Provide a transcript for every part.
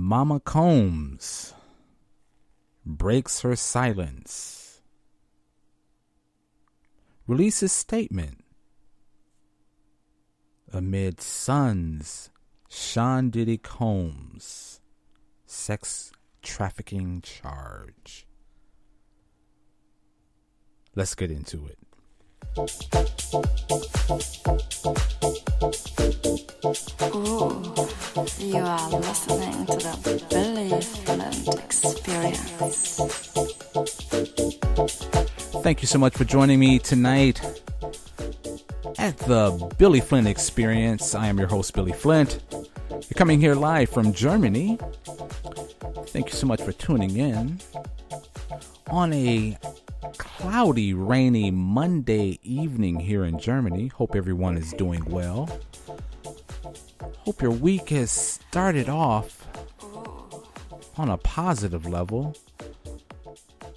Mama Combs breaks her silence, releases statement amid son's Sean Diddy Combs sex trafficking charge. Let's get into it. Ooh, you are listening to the Billy Flint Experience. Thank you so much for joining me tonight at the Billy Flint Experience. I am your host, Billy Flint. You're coming here live from Germany. Thank you so much for tuning in on a cloudy, rainy Monday evening here in Germany. Hope everyone is doing well. Hope your week has started off on a positive level,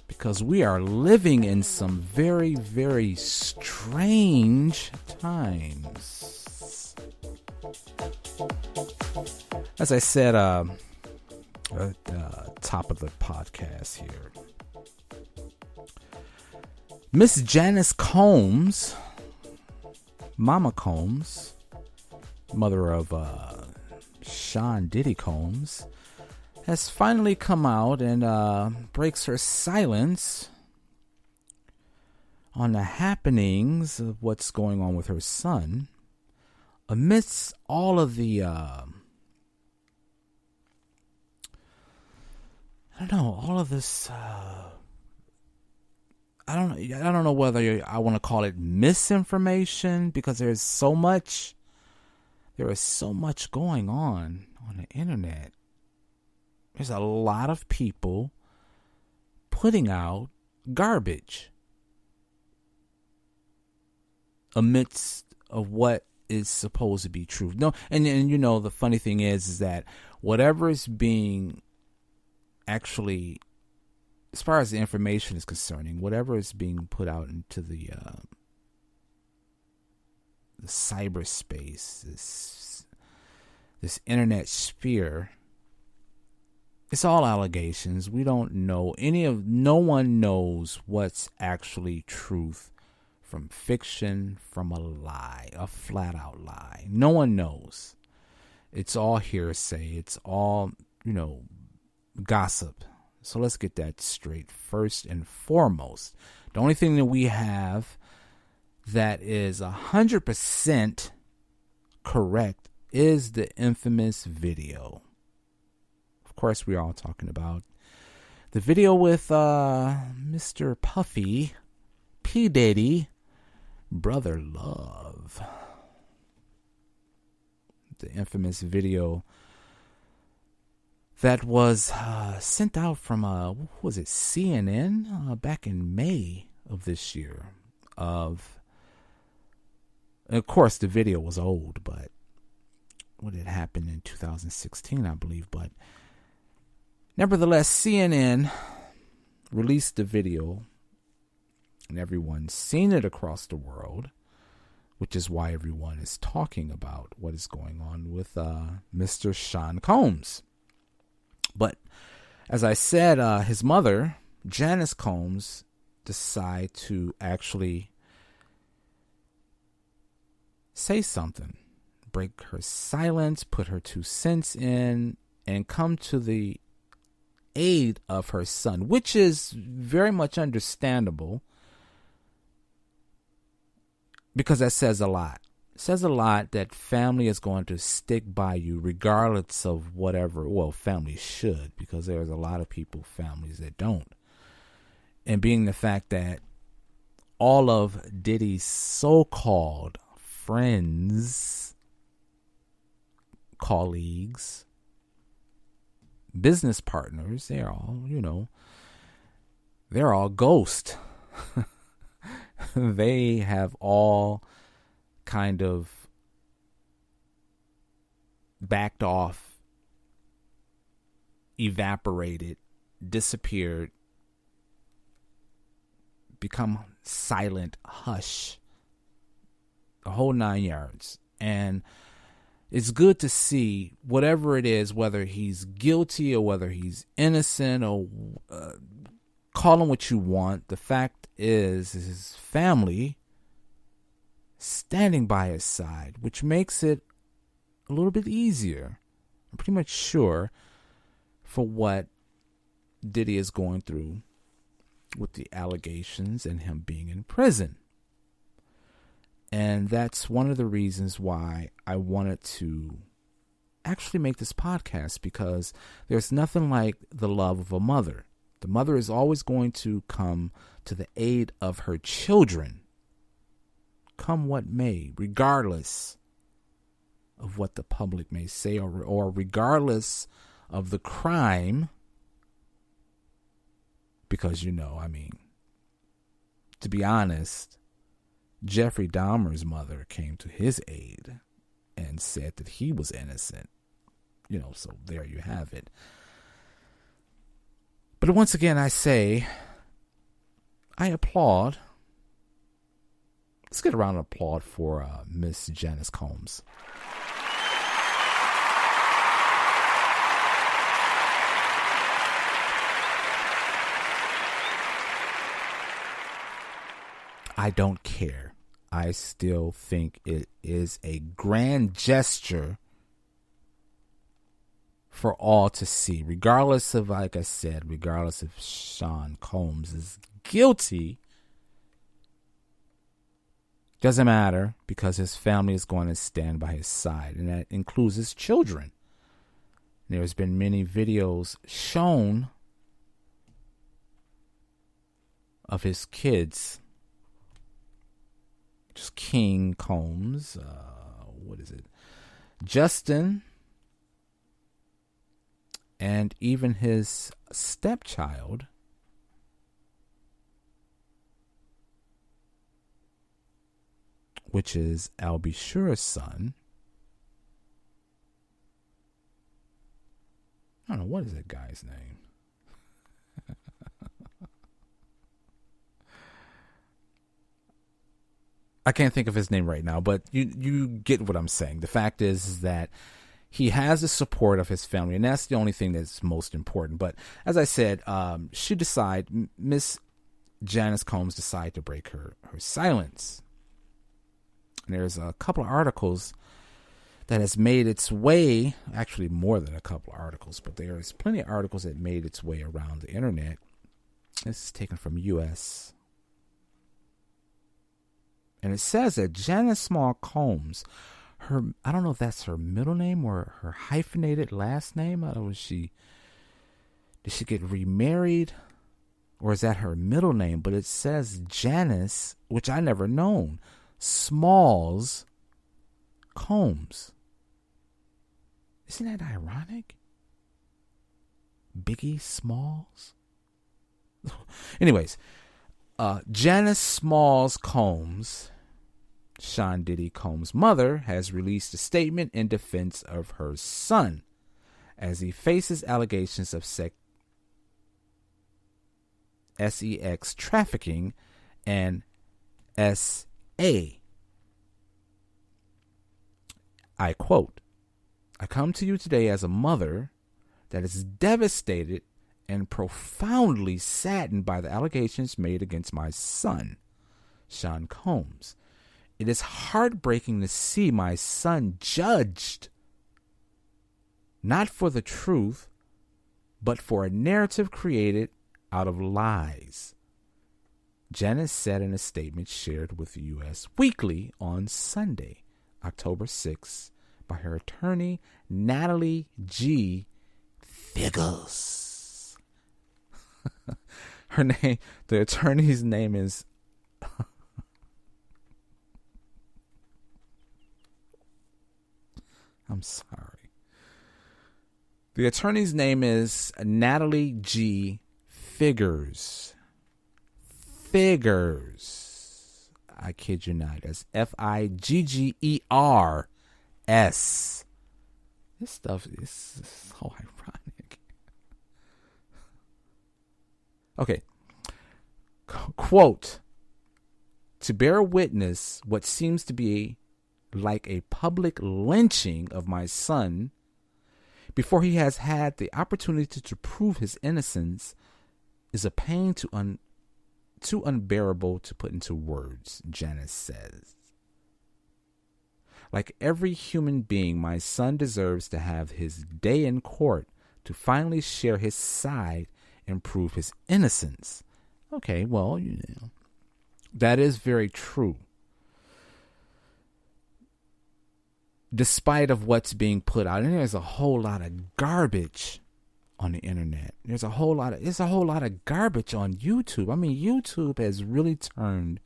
because we are living in some very, very strange times. As I said at the top of the podcast here, Miss Janice Combs, Mama Combs, mother of Sean Diddy Combs, has finally come out and breaks her silence on the happenings of what's going on with her son amidst all of the all of this I don't know whether I want to call it misinformation, because there is so much going on the internet. There's a lot of people putting out garbage amidst of what is supposed to be true. No, and you know, the funny thing is that whatever is being actually, as far as the information is concerning, whatever is being put out into the cyberspace, this internet sphere, it's all allegations. We don't know no one knows what's actually truth from fiction, from a lie, a flat out lie. No one knows. It's all hearsay. It's all, gossip. So let's get that straight first and foremost. The only thing that we have that is 100% correct is the infamous video. Of course, we're all talking about the video with Mr. Puffy, P. Diddy, Brother Love. The infamous video that was sent out from, what was it, CNN back in May of this year. And of course, the video was old, but what had happened in 2016, I believe. But nevertheless, CNN released the video, and everyone's seen it across the world, which is why everyone is talking about what is going on with Mr. Sean Combs. But as I said, his mother, Janice Combs, decided to actually say something, break her silence, put her 2 cents in, and come to the aid of her son, which is very much understandable, because that says a lot. It says a lot that family is going to stick by you regardless of whatever. Well, family should, because there's a lot of families that don't. And being the fact that all of Diddy's so-called friends, colleagues, business partners, they're all ghosts. They have all kind of backed off, evaporated, disappeared, become silent, hush, the whole 9 yards. And it's good to see whatever it is, whether he's guilty or whether he's innocent, or call him what you want. The fact is his family standing by his side, which makes it a little bit easier, I'm pretty much sure, for what Diddy is going through with the allegations and him being in prison. And that's one of the reasons why I wanted to actually make this podcast, because there's nothing like the love of a mother. The mother is always going to come to the aid of her children, come what may, regardless of what the public may say, or regardless of the crime. Because, to be honest, Jeffrey Dahmer's mother came to his aid and said that he was innocent. So there you have it. But once again, I say, I applaud. Let's get a round of applause for Miss Janice Combs. I don't care. I still think it is a grand gesture for all to see, regardless of, like I said, regardless if Sean Combs is guilty. Doesn't matter, because his family is going to stand by his side, and that includes his children. There's been many videos shown of his kids. Just King Combs, Justin, and even his stepchild, which is Albishura's son. I don't know, what is that guy's name? I can't think of his name right now, but you get what I'm saying. The fact is that he has the support of his family, and that's the only thing that's most important. But as I said, Miss Janice Combs decided to break her silence. And there's a couple of articles that has made its way, actually more than a couple of articles, but there's plenty of articles that made its way around the internet. This is taken from U.S. And it says that Janice Small Combs, I don't know if that's her middle name or her hyphenated last name. I don't know, did she get remarried, or is that her middle name? But it says Janice, which I never known, Smalls Combs. Isn't that ironic? Biggie Smalls? Anyways, Janice Smalls Combs, Sean Diddy Combs' mother, has released a statement in defense of her son as he faces allegations of sex trafficking and SA. I quote, "I come to you today as a mother that is devastated and profoundly saddened by the allegations made against my son, Sean Combs. It is heartbreaking to see my son judged, not for the truth, but for a narrative created out of lies," Janice said in a statement shared with U.S. Weekly on Sunday, October 6th, by her attorney, Natalie G. Figures. Her name, the attorney's name is I'm sorry. The attorney's name is Natalie G. Figures. Figures. I kid you not. That's Figgers. This stuff is so ironic. Okay. Quote, "To bear witness what seems to be like a public lynching of my son before he has had the opportunity to prove his innocence is a pain too unbearable to put into words, Janice says. Like every human being, my son deserves to have his day in court to finally share his side and prove his innocence. Okay, well, that is very true. Despite of what's being put out, and there's a whole lot of garbage on the internet. There's a whole lot of garbage on YouTube. I mean, YouTube has really turned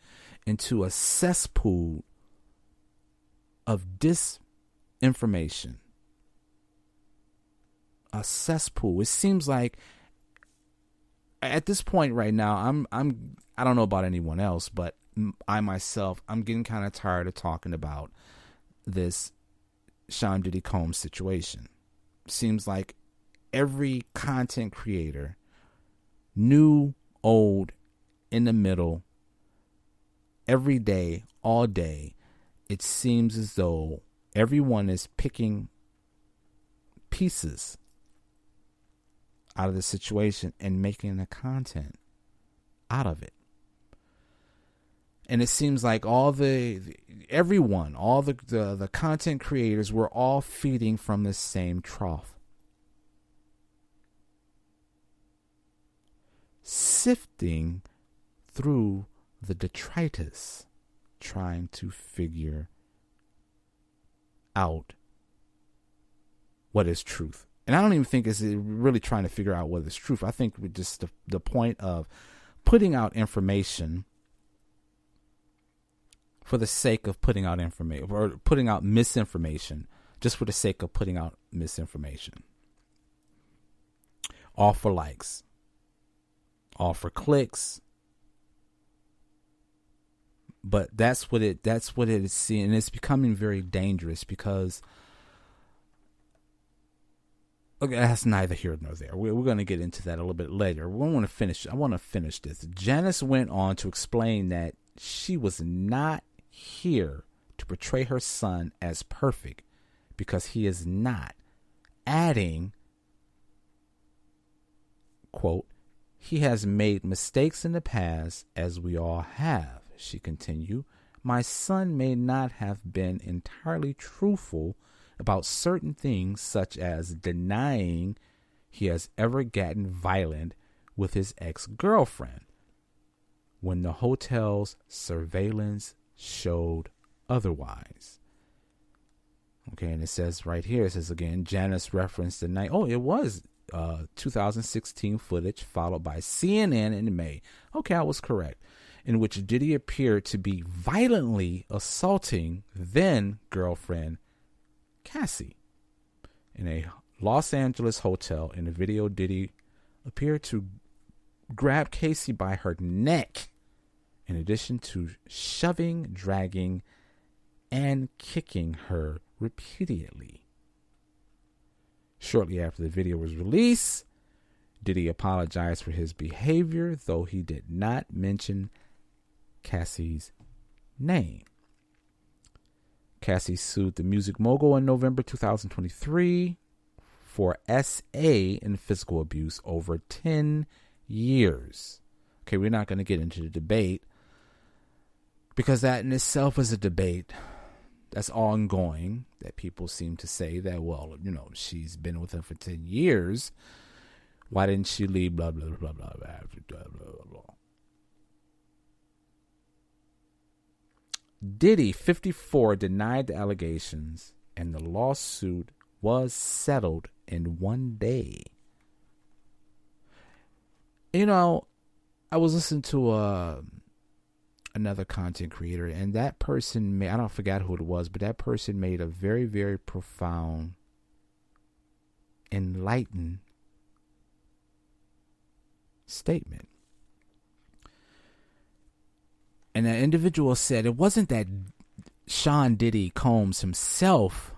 into a cesspool of disinformation. A cesspool. It seems like at this point right now, I don't know about anyone else, but I myself, I'm getting kind of tired of talking about this Sean Diddy Combs situation. Seems like every content creator, new, old, in the middle, every day, all day, it seems as though everyone is picking pieces out of the situation and making the content out of it. And it seems like all the content creators were all feeding from the same trough. Sifting through the detritus, trying to figure out what is truth. And I don't even think it's really trying to figure out what is truth. I think just the point of putting out information for the sake of putting out information, or putting out misinformation just for the sake of putting out misinformation. All for likes, all for clicks. But that's what it is, and it's becoming very dangerous because, okay, that's neither here nor there. We're going to get into that a little bit later. I want to finish this. Janice went on to explain that she was not here to portray her son as perfect because he is not. Adding, quote, "He has made mistakes in the past, as we all have." She continued, "My son may not have been entirely truthful about certain things, such as denying he has ever gotten violent with his ex-girlfriend when the hotel's surveillance showed otherwise." Okay, and it says right here, it says again, Janice referenced the night. Oh, it was 2016 footage followed by CNN in May. Okay, I was correct. In which Diddy appeared to be violently assaulting then girlfriend Cassie in a Los Angeles hotel. In the video, Diddy appeared to grab Casey by her neck, in addition to shoving, dragging, and kicking her repeatedly. Shortly after the video was released, Diddy apologized for his behavior, though he did not mention Cassie's name. Cassie sued the music mogul in November 2023 for SA and physical abuse over 10 years. Okay, we're not going to get into the debate because that in itself is a debate that's ongoing, that people seem to say that, well, she's been with him for 10 years. Why didn't she leave? Blah, blah, blah, blah, blah, blah, blah, blah. Diddy, 54, denied the allegations, and the lawsuit was settled in one day. I was listening to another content creator, and that person I don't forget who it was, but that person made a very, very profound, enlightened statement. And that individual said it wasn't that Sean Diddy Combs himself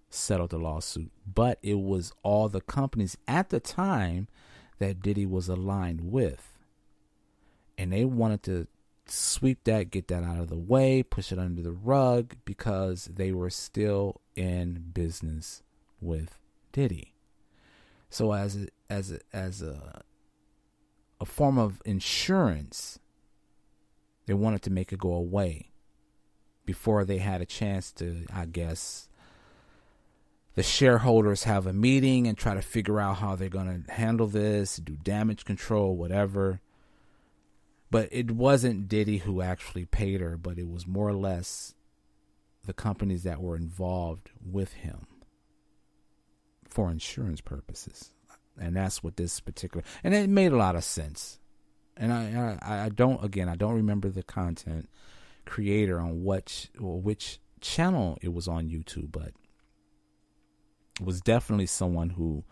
settled the lawsuit, but it was all the companies at the time that Diddy was aligned with. And they wanted to sweep that, get that out of the way, push it under the rug, because they were still in business with Diddy. So as a form of insurance, they wanted to make it go away before they had a chance to, I guess, the shareholders have a meeting and try to figure out how they're going to handle this, do damage control, whatever. But it wasn't Diddy who actually paid her, but it was more or less the companies that were involved with him for insurance purposes. And that's what this particular, and it made a lot of sense. And I don't remember the content creator on which channel it was on YouTube, but it was definitely someone who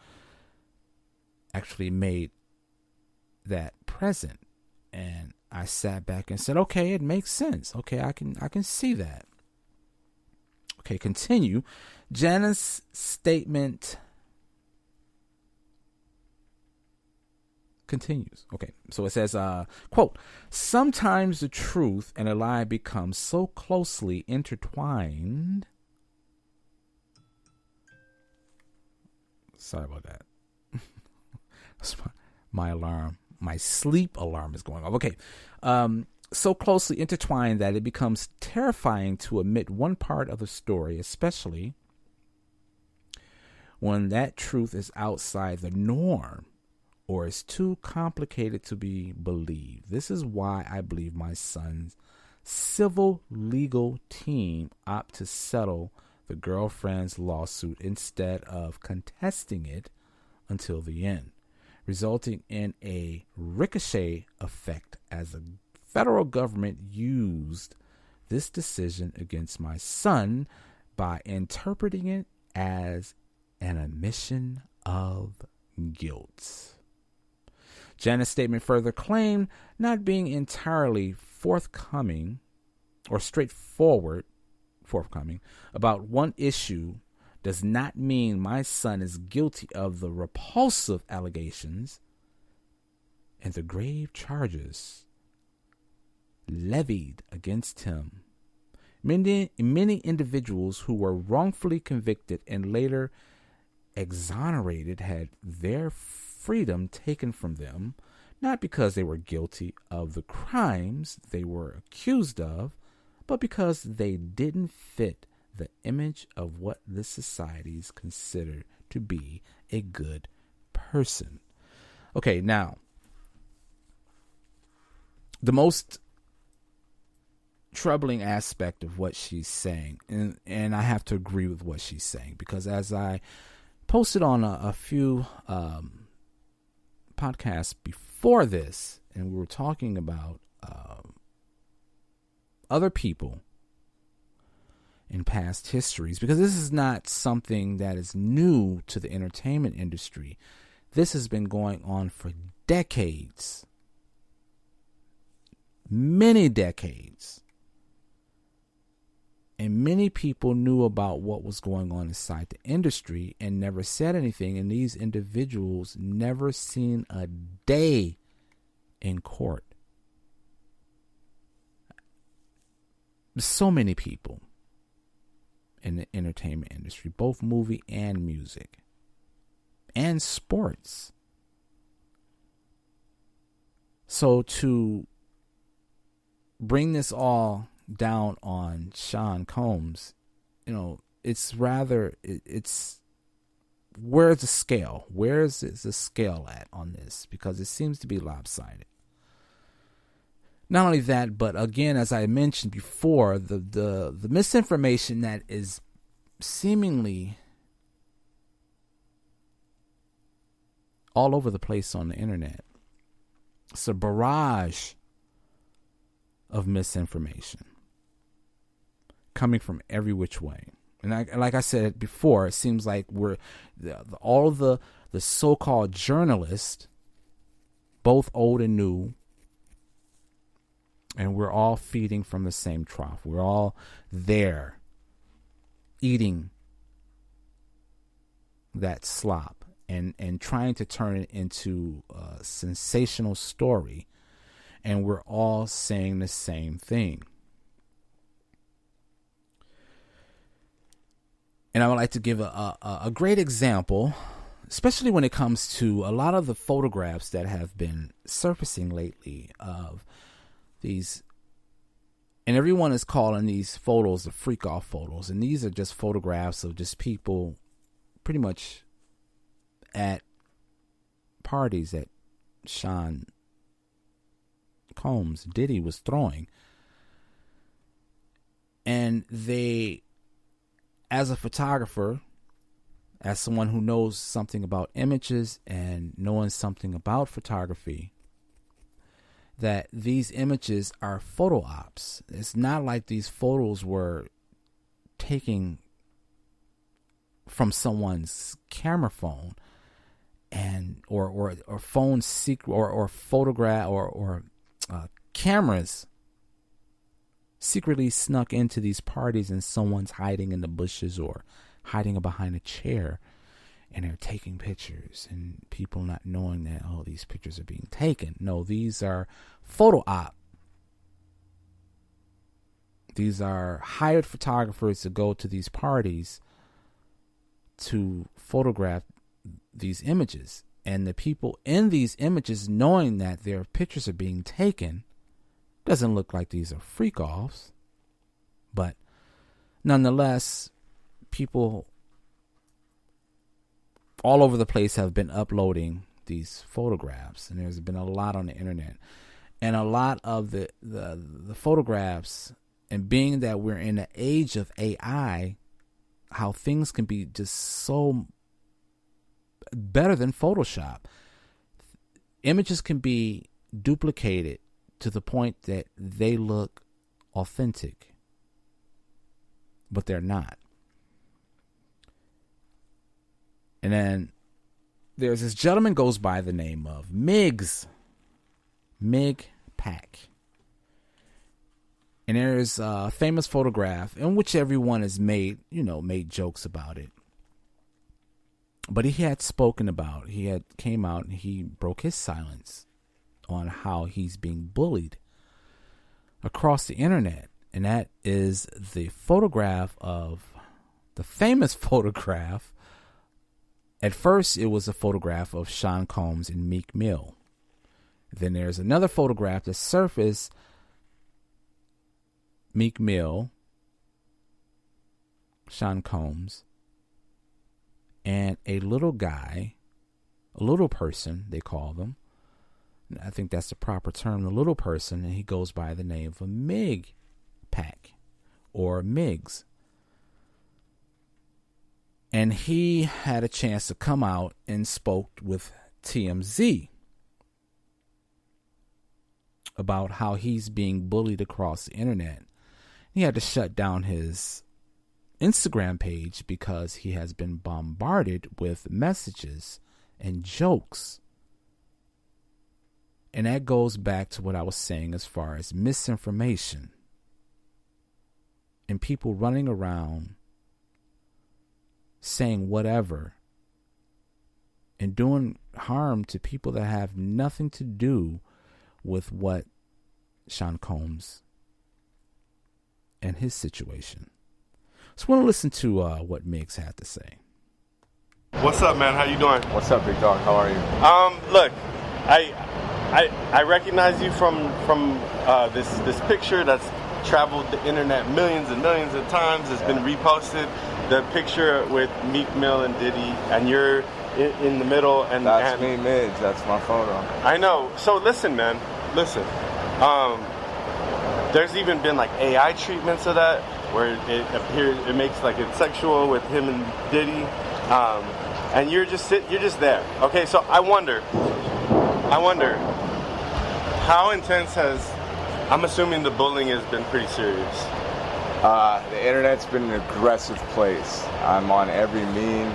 actually made that present. And I sat back and said, okay, it makes sense. Okay, I can see that. Okay, continue. Janice's statement continues. Okay, so it says, quote, sometimes the truth and a lie become so closely intertwined. Sorry about that. My alarm. My sleep alarm is going off. Okay. So closely intertwined that it becomes terrifying to omit one part of the story, especially when that truth is outside the norm or is too complicated to be believed. This is why I believe my son's civil legal team opt to settle the girlfriend's lawsuit instead of contesting it until the end, resulting in a ricochet effect as the federal government used this decision against my son by interpreting it as an admission of guilt. Janice's statement further claimed not being entirely forthcoming about one issue does not mean my son is guilty of the repulsive allegations and the grave charges levied against him. Many individuals who were wrongfully convicted and later exonerated had their freedom taken from them, not because they were guilty of the crimes they were accused of, but because they didn't fit the image of what the societies consider to be a good person. Okay, now, the most troubling aspect of what she's saying, and I have to agree with what she's saying, because as I posted on a few podcasts before this, and we were talking about other people in past histories, because this is not something that is new to the entertainment industry. This has been going on for decades, many decades. And many people knew about what was going on inside the industry and never said anything. And these individuals never seen a day in court. So many people in the entertainment industry, both movie and music and sports. So to bring this all down on Sean Combs, it's where's the scale? Where's the scale at on this? Because it seems to be lopsided. Not only that, but again, as I mentioned before, the misinformation that is seemingly all over the place on the internet. It's a barrage of misinformation coming from every which way. And like I said before, it seems like all the so-called journalists, both old and new, and we're all feeding from the same trough. We're all there eating that slop and trying to turn it into a sensational story and we're all saying the same thing. And I would like to give a great example, especially when it comes to a lot of the photographs that have been surfacing lately of these, and everyone is calling these photos the freak off photos. And these are just photographs of just people pretty much at parties that Sean Combs, Diddy, was throwing. And they, as a photographer, as someone who knows something about images and knowing something about photography, that these images are photo ops. It's not like these photos were taken from someone's camera phone and or phone secret or photograph or cameras secretly snuck into these parties and someone's hiding in the bushes or hiding behind a chair and they're taking pictures and people not knowing that, oh, these pictures are being taken. No, these are photo op. These are hired photographers to go to these parties to photograph these images. And the people in these images, knowing that their pictures are being taken, doesn't look like these are freak-offs. But nonetheless, people all over the place have been uploading these photographs, and there's been a lot on the internet. And a lot of the photographs, and being that we're in the age of AI, how things can be just so better than Photoshop. Images can be duplicated to the point that they look authentic, but they're not. And then there's this gentleman goes by the name of Mig Pack. And there's a famous photograph in which everyone has made jokes about it. But he had came out and he broke his silence on how he's being bullied across the internet. And that is the famous photograph. At first, it was a photograph of Sean Combs and Meek Mill. Then there's another photograph that surfaced Meek Mill, Sean Combs, and a little guy, a little person, they call them. I think that's the proper term, the little person, and he goes by the name of Mig Pack or Migs. And he had a chance to come out and spoke with TMZ about how he's being bullied across the internet. He had to shut down his Instagram page because he has been bombarded with messages and jokes. And that goes back to what I was saying as far as misinformation and people running around saying whatever and doing harm to people that have nothing to do with what Sean Combs and his situation. So I want to listen to what Migs had to say. What's up, man? How you doing? What's up, big dog? How are you? Look, I recognize you from this picture that's traveled the internet millions and millions of times. It's been reposted. The picture with Meek Mill and Diddy, and you're in the middle. And that's me, Midge. That's my photo. I know. So listen, man. Listen. There's even been like AI treatments of that, where it makes like it's sexual with him and Diddy, and you're just there. Okay, so I wonder, how intense I'm assuming the bullying has been pretty serious. The internet's been an aggressive place. I'm on every meme.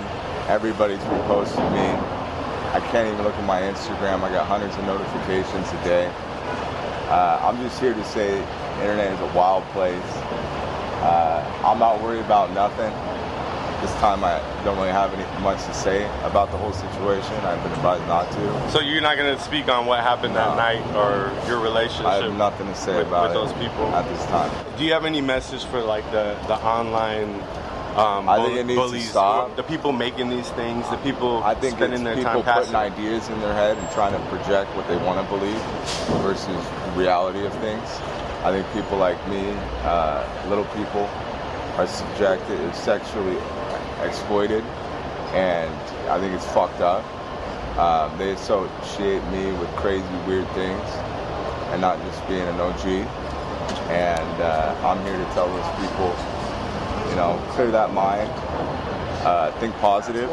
Everybody's reposting me. I can't even look at my Instagram. I got hundreds of notifications a day. I'm just here to say the internet is a wild place. I'm not worried about nothing. this time I don't really have much to say about the whole situation. I've been advised not to. So you're not going to speak on what happened that night or your relationship? I have nothing to say with those people at this time. Do you have any message for like the online I think it needs bullies, to stop. the people making these things, the people I think spending their people time putting ideas in their head and trying to project what they want to believe versus the reality of things. I think people like me, little people, are sexually exploited, and I think it's fucked up. They associate me with crazy, weird things, and not just being an OG. And I'm here to tell those people, clear that mind, think positive,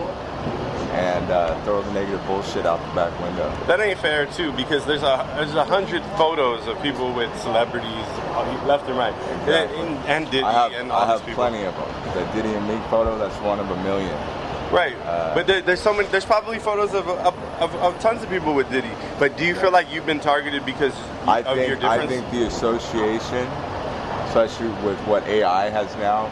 and throw the negative bullshit out the back window. That ain't fair too, because there's 100 photos of people with celebrities left and right, Exactly. and Diddy and all I have these people. plenty of them. The Diddy and Meek photo, that's one of a million. Right, but there's so many. There's probably photos of tons of people with Diddy. But do you feel like you've been targeted because of your difference? I think the association, especially with what AI has now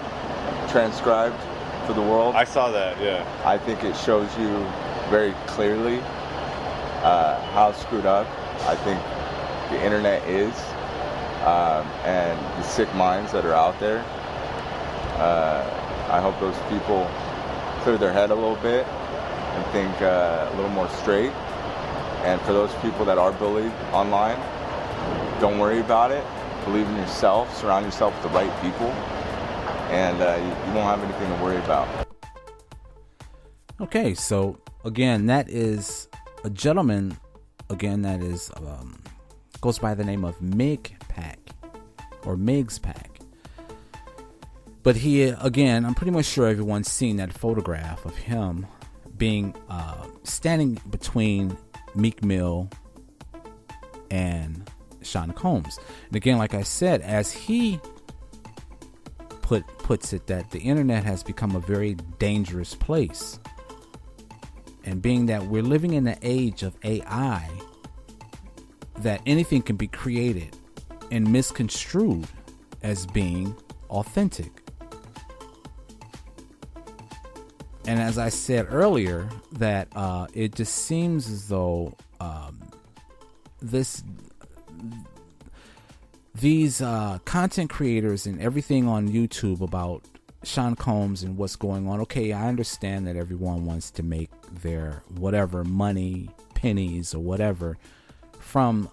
transcribed for the world. I saw that, yeah. I think it shows you very clearly how screwed up I think the internet is, and the sick minds that are out there. I hope those people clear their head a little bit and think a little more straight. And for those people that are bullied online, don't worry about it. Believe in yourself. Surround yourself with the right people, and you won't have anything to worry about. Okay, so again, that is a gentleman. Again, that is goes by the name of Mig Pack or Migs Pack. But he, again, I'm pretty much sure everyone's seen that photograph of him being standing between Meek Mill and Sean Combs. And again, like I said, as he puts it, that the internet has become a very dangerous place. And being that we're living in the age of AI, that anything can be created and misconstrued as being authentic. And as I said earlier, that it just seems as though these content creators and everything on YouTube about Sean Combs and what's going on. Okay, I understand that everyone wants to make their whatever money, pennies or whatever from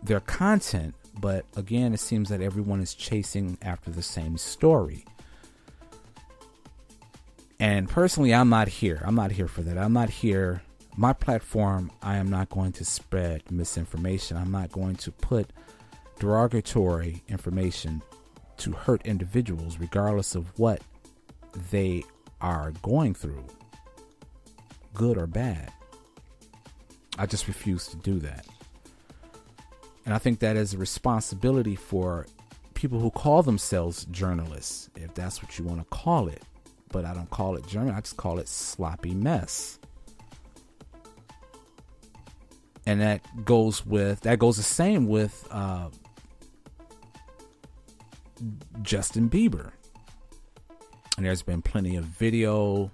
their content. But again, it seems that everyone is chasing after the same story. And personally, I'm not here. I'm not here for that. I'm not here. My platform, I am not going to spread misinformation. I'm not going to put derogatory information to hurt individuals regardless of what they are going through, good or bad. I just refuse to do that. And I think that is a responsibility for people who call themselves journalists, if that's what you want to call it. But I don't call it journal. I just call it sloppy mess. And that goes the same with Justin Bieber. And there's been plenty of video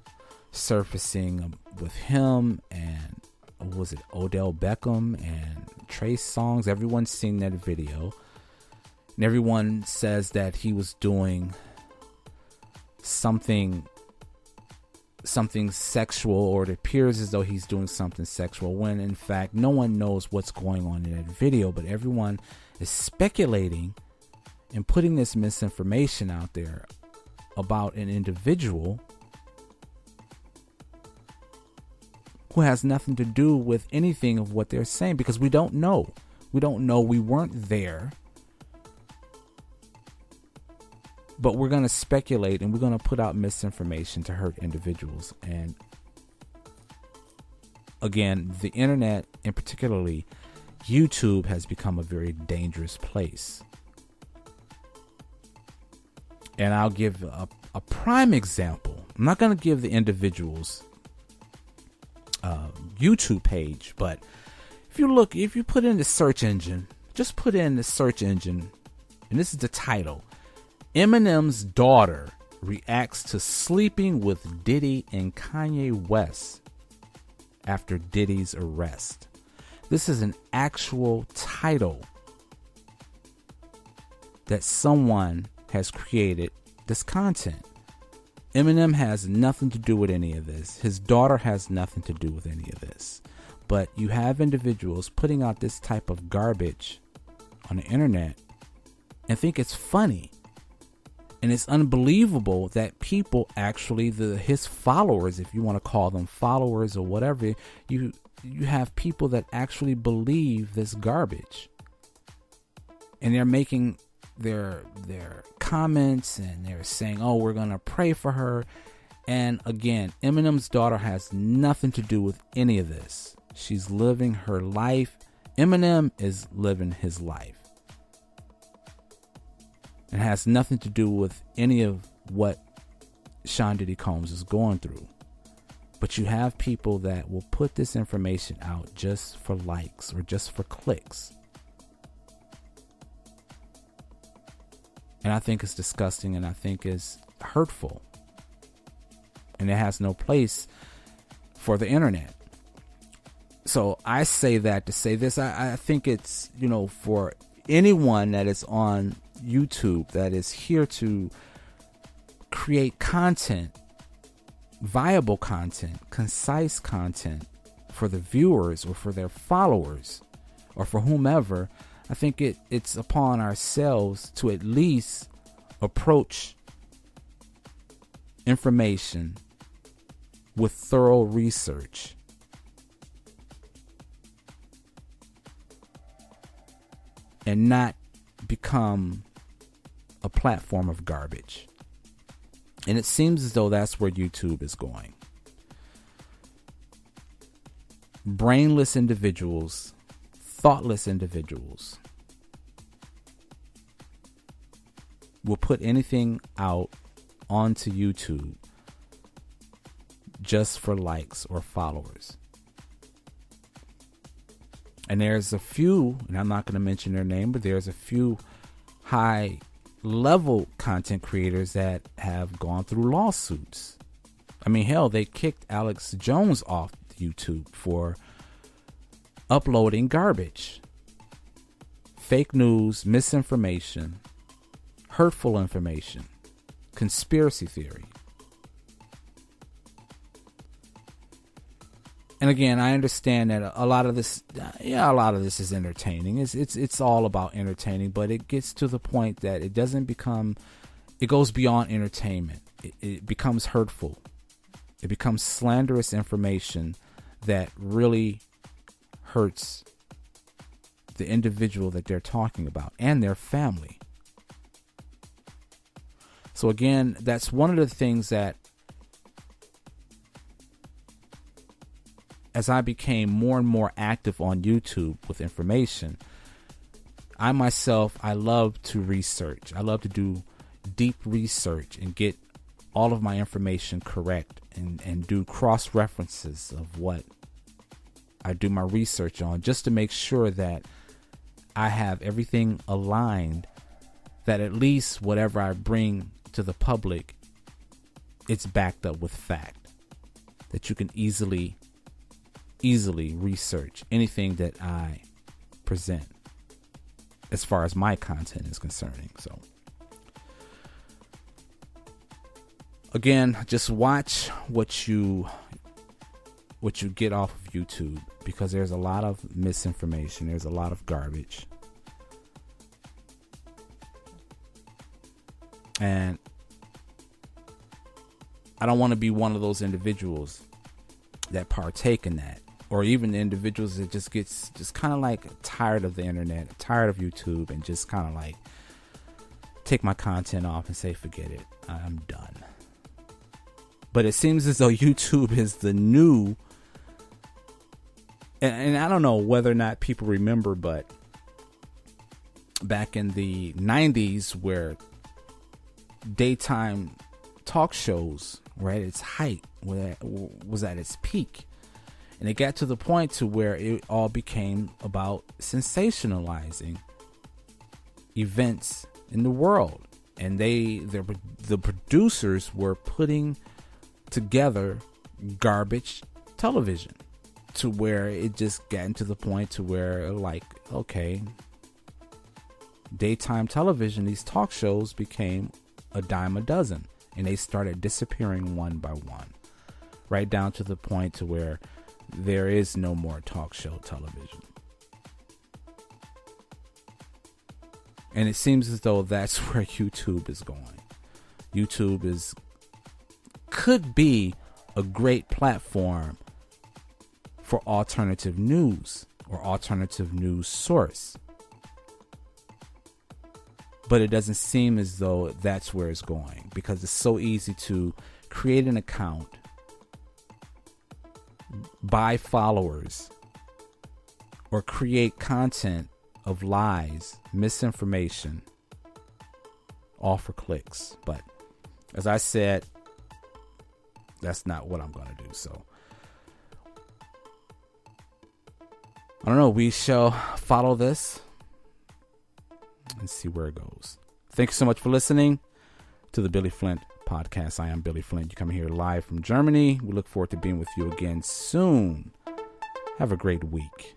surfacing with him and was it Odell Beckham and Trey Songz. Everyone's seen that video. And everyone says that he was doing something sexual, or it appears as though he's doing something sexual, when in fact no one knows what's going on in that video. But everyone is speculating and putting this misinformation out there about an individual who has nothing to do with anything of what they're saying, because we don't know. We weren't there. But we're going to speculate and we're going to put out misinformation to hurt individuals. And again, the internet, and particularly YouTube, has become a very dangerous place. And I'll give a prime example. I'm not going to give the individual's YouTube page, but if you put in the search engine, just put in the search engine, and this is the title: Eminem's daughter reacts to sleeping with Diddy and Kanye West after Diddy's arrest. This is an actual title that someone has created this content. Eminem has nothing to do with any of this. His daughter has nothing to do with any of this. But you have individuals putting out this type of garbage on the internet and think it's funny. And it's unbelievable that people actually, his followers, if you want to call them followers or whatever, you have people that actually believe this garbage. And they're making their comments and they're saying, oh, we're going to pray for her. And again, Eminem's daughter has nothing to do with any of this. She's living her life. Eminem is living his life. It has nothing to do with any of what Sean Diddy Combs is going through. But you have people that will put this information out just for likes or just for clicks. And I think it's disgusting and I think it's hurtful. And it has no place for the internet. So I say that to say this. I think it's, for anyone that is on YouTube that is here to create content, viable content, concise content for the viewers or for their followers or for whomever, I think it's upon ourselves to at least approach information with thorough research. And not become a platform of garbage. And it seems as though that's where YouTube is going. Brainless individuals, thoughtless individuals will put anything out onto YouTube just for likes or followers. And there's a few, and I'm not going to mention their name, but there's a few high level content creators that have gone through lawsuits. I mean, hell, they kicked Alex Jones off YouTube for uploading garbage, fake news, misinformation, hurtful information, conspiracy theory. And again, I understand that a lot of this is entertaining. It's all about entertaining, but it gets to the point that it goes beyond entertainment. It becomes hurtful. It becomes slanderous information that really hurts the individual that they're talking about and their family. So again, that's one of the things that, as I became more and more active on YouTube with information, I love to research. I love to do deep research and get all of my information correct and do cross references of what I do my research on, just to make sure that I have everything aligned, that at least whatever I bring to the public, it's backed up with fact, that you can easily research anything that I present as far as my content is concerning. So again, just watch what you get off of YouTube, because there's a lot of misinformation, there's a lot of garbage. And I don't want to be one of those individuals that partake in that, or even the individuals that just kind of like tired of the internet, tired of YouTube, and just kind of like take my content off and say, forget it, I'm done. But it seems as though YouTube is the new, and I don't know whether or not people remember, but back in the 90s, where daytime talk shows were at its height, was at its peak, and it got to the point to where it all became about sensationalizing events in the world, and the producers were putting together garbage television to where it just gotten to the point to where, like, okay, daytime television, these talk shows became a dime a dozen, and they started disappearing one by one, right down to the point to where there is no more talk show television. And it seems as though that's where YouTube is going. YouTube could be a great platform for alternative news or alternative news source. But it doesn't seem as though that's where it's going, because it's so easy to create an account, buy followers, or create content of lies, misinformation, all for clicks. But as I said, that's not what I'm going to do. So I don't know. We shall follow this and see where it goes. Thank you so much for listening to the Billy Flint podcast. I am Billy Flint. You come here live from Germany. We look forward to being with you again soon. Have a great week.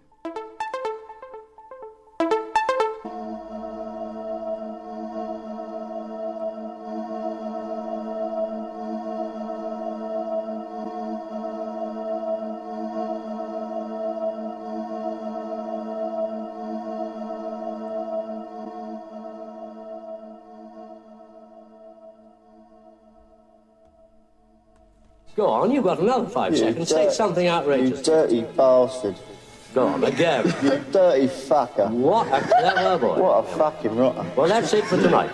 Go on, you've got another 5 seconds. Say something outrageous. You dirty bastard. Go on, again. You dirty fucker. What a clever boy. What a fucking rotter. Well, that's it for tonight.